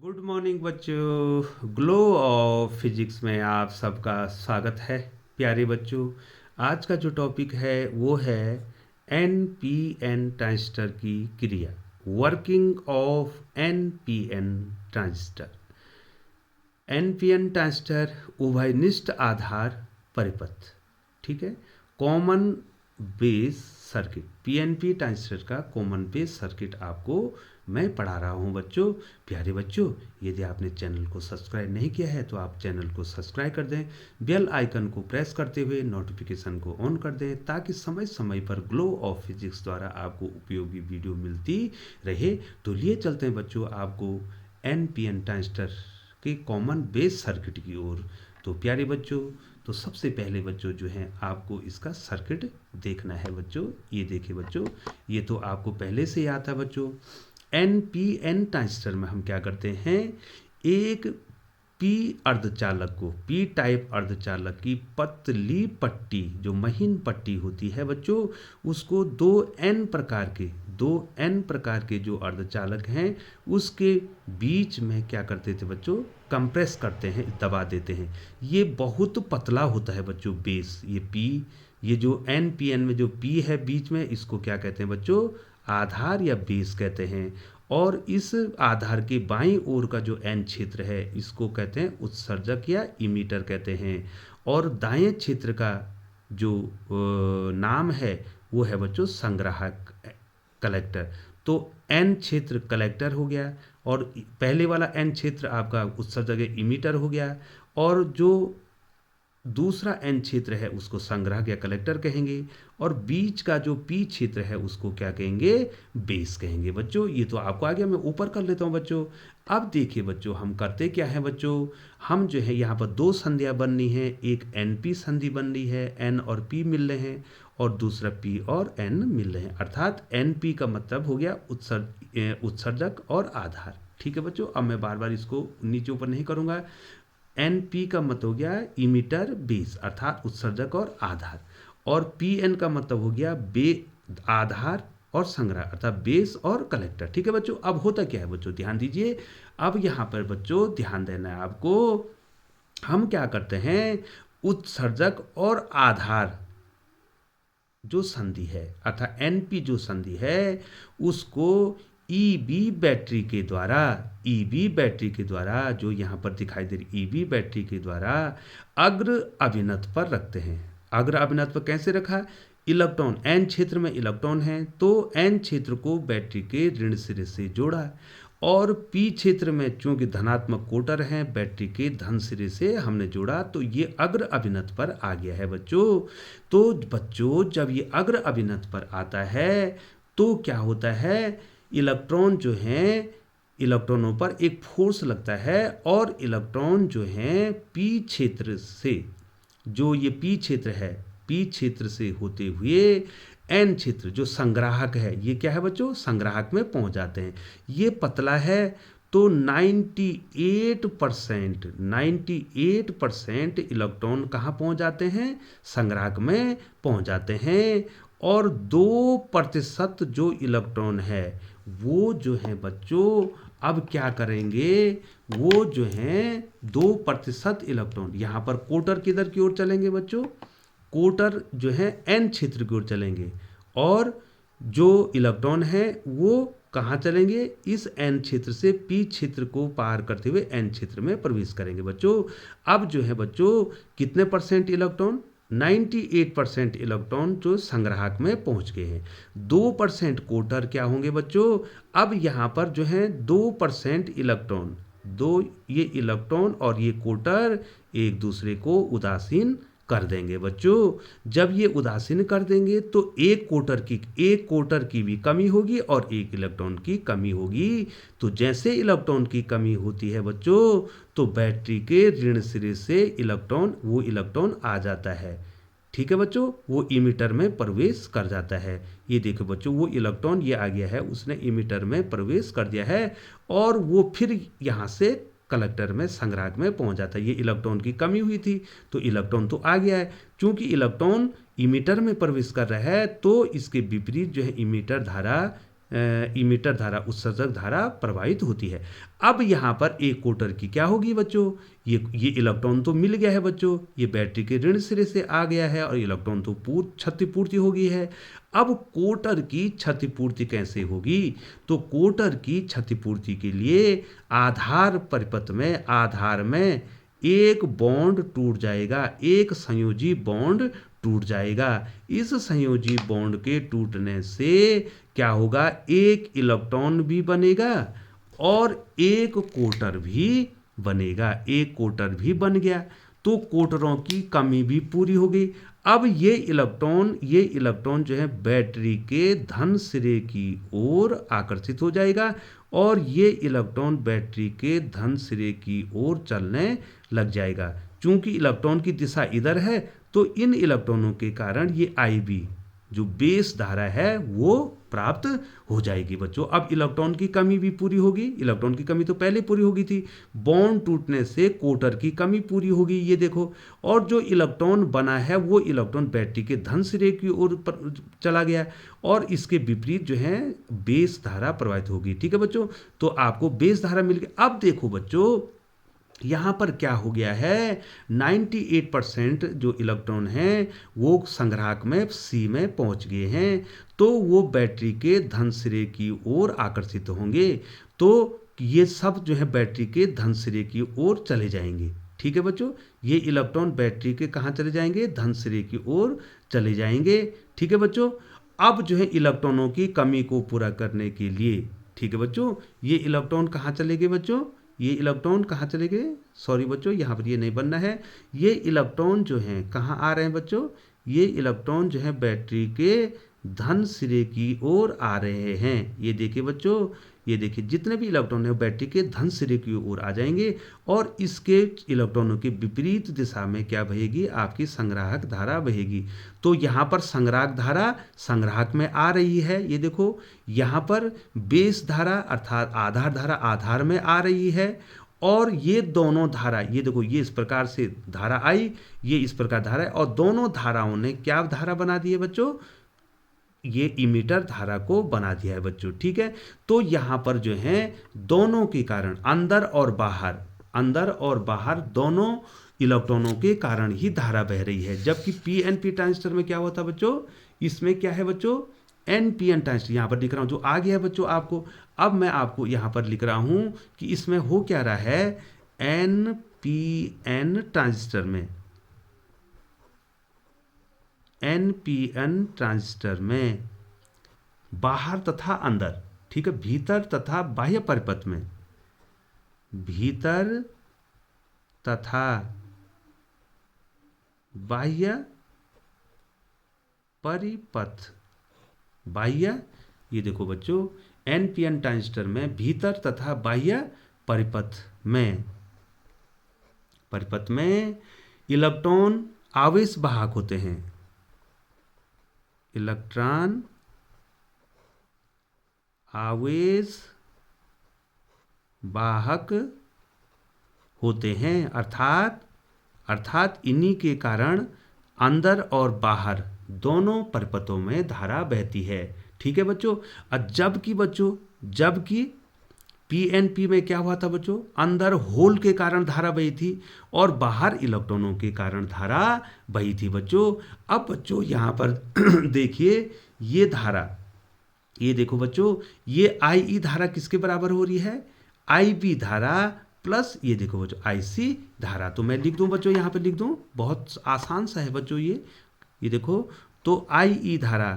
Good morning बच्चों, glow of physics में आप सबका स्वागत है। प्यारे बच्चों, आज का जो टॉपिक है वो है एन पी एन ट्रांजिस्टर की क्रिया, working of N P N transistor. N P N transistor उभयनिष्ठ आधार परिपथ, ठीक है, common base circuit. PNP transistor का कॉमन बेस सर्किट आपको मैं पढ़ा रहा हूँ बच्चों। प्यारे बच्चों, यदि आपने चैनल को सब्सक्राइब नहीं किया है तो आप चैनल को सब्सक्राइब कर दें, बेल आइकन को प्रेस करते हुए नोटिफिकेशन को ऑन कर दें, ताकि समय समय पर ग्लो ऑफ फिजिक्स द्वारा आपको उपयोगी वीडियो मिलती रहे। तो लिए चलते हैं बच्चों आपको एन पी एन ट्रांजिस्टर के कॉमन बेस सर्किट की ओर। तो प्यारे बच्चों, तो सबसे पहले बच्चों जो है आपको इसका सर्किट देखना है बच्चों। ये देखिए बच्चों, ये तो आपको पहले से याद था बच्चों। एन पी एन ट्रांजिस्टर में हम क्या करते हैं, एक पी अर्धचालक को, पी टाइप अर्धचालक की पतली पट्टी, जो महीन पट्टी होती है बच्चों, उसको दो एन प्रकार के जो अर्धचालक हैं उसके बीच में क्या करते थे बच्चों, कंप्रेस करते हैं, दबा देते हैं। ये बहुत पतला होता है बच्चों बेस। ये पी, ये जो एन पी एन में जो पी है बीच में, इसको क्या कहते हैं बच्चों, आधार या बेस कहते हैं। और इस आधार के बाईं ओर का जो एन क्षेत्र है इसको कहते हैं उत्सर्जक या इमीटर कहते हैं। और दाएं क्षेत्र का जो नाम है वो है बच्चों संग्राहक, कलेक्टर। तो एन क्षेत्र कलेक्टर हो गया, और पहले वाला एन क्षेत्र आपका उत्सर्जक या इमीटर हो गया, और जो दूसरा एन क्षेत्र है उसको संग्राहक या कलेक्टर कहेंगे, और बीच का जो पी क्षेत्र है उसको क्या कहेंगे, बेस कहेंगे बच्चों। ये तो आपको आ गया, मैं ऊपर कर लेता हूँ बच्चों। अब देखिए बच्चों, हम करते क्या है बच्चों, हम जो है यहाँ पर दो संधियाँ बननी है। एक एन पी संधि बन रही है, एन और पी मिल रहे हैं, और दूसरा पी और एन मिल रहे हैं। अर्थात एन पी का मतलब हो गया उत्सर्जक और आधार। ठीक है बच्चों, अब मैं बार बार इसको नीचे ऊपर नहीं करूँगा। एन पी का मतलब हो गया इमीटर बेस, अर्थात उत्सर्जक और आधार, और पी एन का मतलब हो गया आधार और संग्रह, अर्थात बेस और कलेक्टर। ठीक है बच्चों, अब होता क्या है बच्चों, ध्यान दीजिए। अब यहाँ पर बच्चों ध्यान देना है आपको। हम क्या करते हैं, उत्सर्जक और आधार जो संधि है, अर्थात एनपी जो संधि है, उसको ईबी बैटरी के द्वारा, जो यहाँ पर दिखाई दे रही ईबी बैटरी के द्वारा अग्र अभिनत पर रखते हैं। अग्र अभिनत पर कैसे रखा, इलेक्ट्रॉन एन क्षेत्र में इलेक्ट्रॉन है तो एन क्षेत्र को बैटरी के ऋण सिरे से जोड़ा, और पी क्षेत्र में चूंकि धनात्मक कोटर है बैटरी के धन सिरे से हमने जोड़ा, तो ये अग्र अभिनत पर आ गया है बच्चों। तो बच्चों जब ये अग्र अभिनत पर आता है तो क्या होता है, इलेक्ट्रॉन जो हैं, इलेक्ट्रॉनों पर एक फोर्स लगता है, और इलेक्ट्रॉन जो हैं पी क्षेत्र से, जो ये पी क्षेत्र है, पी क्षेत्र से होते हुए एन क्षेत्र जो संग्राहक है, ये क्या है बच्चों, संग्राहक में पहुंच जाते हैं। ये पतला है तो 98% इलेक्ट्रॉन कहाँ पहुंच जाते हैं, संग्राहक में पहुंच जाते हैं। और 2% जो इलेक्ट्रॉन है वो जो है बच्चों, अब क्या करेंगे, वो जो है 2% इलेक्ट्रॉन यहाँ पर कोटर किधर की ओर चलेंगे बच्चों, कोटर जो है एन क्षेत्र की ओर चलेंगे, और जो इलेक्ट्रॉन है वो कहाँ चलेंगे, इस एन क्षेत्र से पी क्षेत्र को पार करते हुए एन क्षेत्र में प्रवेश करेंगे बच्चों। अब जो है बच्चों कितने परसेंट इलेक्ट्रॉन, 98% इलेक्ट्रॉन जो संग्राहक में पहुंच गए हैं। 2% कोटर क्या होंगे बच्चों, अब यहाँ पर जो है 2% इलेक्ट्रॉन, ये इलेक्ट्रॉन और ये कोटर एक दूसरे को उदासीन कर देंगे बच्चों। जब ये उदासीन कर देंगे तो एक कोटर की भी कमी होगी और एक इलेक्ट्रॉन की कमी होगी। तो जैसे इलेक्ट्रॉन की कमी होती है बच्चों, तो बैटरी के ऋण सिरे से वो इलेक्ट्रॉन आ जाता है। ठीक है बच्चों, वो इमीटर में प्रवेश कर जाता है। ये देखो बच्चों, वो इलेक्ट्रॉन ये आ गया है, उसने इमीटर में प्रवेश कर दिया है, और वो फिर यहाँ से कलेक्टर में, संग्राहक में पहुंच जाता है। ये इलेक्ट्रॉन की कमी हुई थी तो इलेक्ट्रॉन तो आ गया है। चूंकि इलेक्ट्रॉन इमीटर में प्रवेश कर रहा है तो इसके विपरीत जो है इमीटर धारा इमीटर धारा, उत्सर्जक धारा प्रवाहित होती है। अब यहाँ पर एक कोटर की क्या होगी बच्चों, ये इलेक्ट्रॉन तो मिल गया है बच्चों, ये बैटरी के ऋण सिरे से आ गया है और इलेक्ट्रॉन तो क्षतिपूर्ति हो गई है। अब कोटर की क्षतिपूर्ति कैसे होगी, तो कोटर की क्षतिपूर्ति के लिए आधार परिपथ में, आधार में एक बॉन्ड टूट जाएगा, एक संयोजी बॉन्ड टूट जाएगा। इस संयोजी बॉन्ड के टूटने से क्या होगा, एक इलेक्ट्रॉन भी बनेगा और एक कोटर भी बनेगा, एक कोटर भी बन गया, तो कोटरों की कमी भी पूरी हो गई। अब ये इलेक्ट्रॉन जो है बैटरी के धन सिरे की ओर आकर्षित हो जाएगा और ये इलेक्ट्रॉन बैटरी के धन सिरे की ओर चलने लग जाएगा। चूंकि इलेक्ट्रॉन की दिशा इधर है तो इन इलेक्ट्रॉनों के कारण ये IB जो बेस धारा है वो प्राप्त हो जाएगी बच्चों। अब इलेक्ट्रॉन की कमी भी पूरी होगी, इलेक्ट्रॉन की कमी तो पहले पूरी हो गई थी, बॉन्ड टूटने से कोटर की कमी पूरी होगी, ये देखो। और जो इलेक्ट्रॉन बना है वो इलेक्ट्रॉन बैटरी के धन सिरे की ओर चला गया और इसके विपरीत जो है बेस धारा प्रवाहित होगी। ठीक है बच्चों, तो आपको बेस धारा मिल गई। अब देखो बच्चों यहाँ पर क्या हो गया है, 98% जो इलेक्ट्रॉन हैं वो संग्राहक में C में पहुँच गए हैं, तो वो बैटरी के धन सिरे की ओर आकर्षित होंगे, तो ये सब जो है बैटरी के धन सिरे की ओर चले जाएंगे। ठीक है बच्चों, ये इलेक्ट्रॉन बैटरी के कहाँ चले जाएंगे, धन सिरे की ओर चले जाएंगे। ठीक है बच्चों, अब जो है इलेक्ट्रॉनों की कमी को पूरा करने के लिए, ठीक है बच्चों, ये इलेक्ट्रॉन कहाँ चले गए बच्चों, ये इलेक्ट्रॉन कहाँ चले गए, सॉरी बच्चों यहाँ पर ये नहीं बनना है, ये इलेक्ट्रॉन जो हैं कहाँ आ रहे हैं बच्चों, ये इलेक्ट्रॉन जो है बैटरी के धन सिरे की ओर आ रहे हैं। ये देखिए बच्चों, ये देखिए जितने भी इलेक्ट्रॉन हैं बैटरी के धन सिरे की ओर आ जाएंगे और इसके इलेक्ट्रॉनों के विपरीत दिशा में क्या बहेगी, आपकी संग्राहक धारा बहेगी। तो यहाँ पर संग्राहक धारा संग्राहक में आ रही है, ये देखो यहाँ पर बेस धारा अर्थात आधार धारा आधार में आ रही है और ये दोनों धारा, ये देखो ये इस प्रकार से धारा आई, ये इस प्रकार धारा है और दोनों धाराओं ने क्या धारा बना दी है बच्चों, ये इमीटर धारा को बना दिया है बच्चों। ठीक है, तो यहाँ पर जो है दोनों के कारण अंदर और बाहर दोनों इलेक्ट्रॉनों के कारण ही धारा बह रही है। जबकि PNP ट्रांजिस्टर में क्या होता है बच्चों, इसमें क्या है बच्चों, NPN ट्रांजिस्टर, यहाँ पर लिख रहा हूँ जो आ गया है बच्चों आपको। अब मैं आपको यहाँ पर लिख रहा हूँ कि इसमें हो क्या रहा है, NPN ट्रांजिस्टर में, NPN ट्रांजिस्टर में बाहर तथा अंदर, ठीक है, भीतर तथा बाह्य परिपथ में, भीतर तथा बाह्य परिपथ, बाह्य, ये देखो बच्चों NPN ट्रांजिस्टर में भीतर तथा बाह्य परिपथ में इलेक्ट्रॉन आवेश वाहक होते हैं, इलेक्ट्रॉन आवेश वाहक होते हैं, अर्थात इन्हीं के कारण अंदर और बाहर दोनों परिपथों में धारा बहती है। ठीक है बच्चों, जबकि PNP में क्या हुआ था बच्चों, अंदर होल के कारण धारा बही थी और बाहर इलेक्ट्रॉनों के कारण धारा बही थी बच्चों। अब बच्चों यहाँ पर देखिए ये धारा, ये देखो बच्चों ये IE धारा किसके बराबर हो रही है, IB धारा प्लस ये देखो बच्चों IC धारा। तो मैं लिख दूं बच्चों, यहाँ पे लिख दूं, बहुत आसान सा है बच्चों ये देखो, तो IE धारा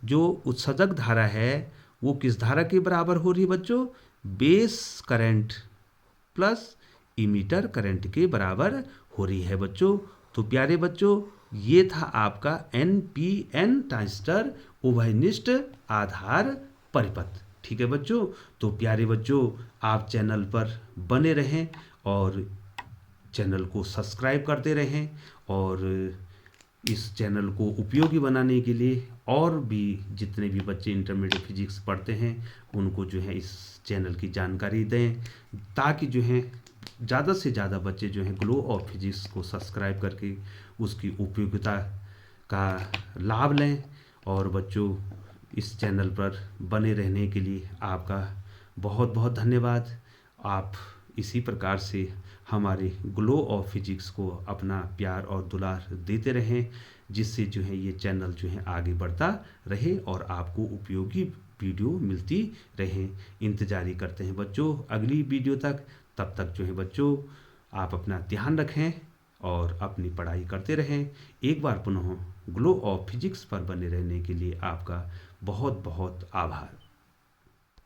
जो उत्सर्जक धारा है वो किस धारा के बराबर हो रही है बच्चों, base current plus emitter current के बराबर हो रही है बच्चों। तो प्यारे बच्चों ये था आपका NPN ट्रांजिस्टर उभयनिष्ठ आधार परिपथ। ठीक है बच्चों, तो प्यारे बच्चों आप चैनल पर बने रहें और चैनल को सब्सक्राइब करते रहें और इस चैनल को उपयोगी बनाने के लिए और भी जितने भी बच्चे इंटरमीडिएट फिजिक्स पढ़ते हैं उनको जो है इस चैनल की जानकारी दें, ताकि जो है ज़्यादा से ज़्यादा बच्चे जो हैं ग्लो ऑफ फिजिक्स को सब्सक्राइब करके उसकी उपयोगिता का लाभ लें। और बच्चों इस चैनल पर बने रहने के लिए आपका बहुत बहुत धन्यवाद। आप इसी प्रकार से हमारे ग्लो ऑफ फिजिक्स को अपना प्यार और दुलार देते रहें, जिससे जो है ये चैनल जो है आगे बढ़ता रहे और आपको उपयोगी वीडियो मिलती रहे। इंतजारी करते हैं बच्चों अगली वीडियो तक। तब तक जो है बच्चों आप अपना ध्यान रखें और अपनी पढ़ाई करते रहें। एक बार पुनः ग्लो ऑफ फिजिक्स पर बने रहने के लिए आपका बहुत बहुत आभार।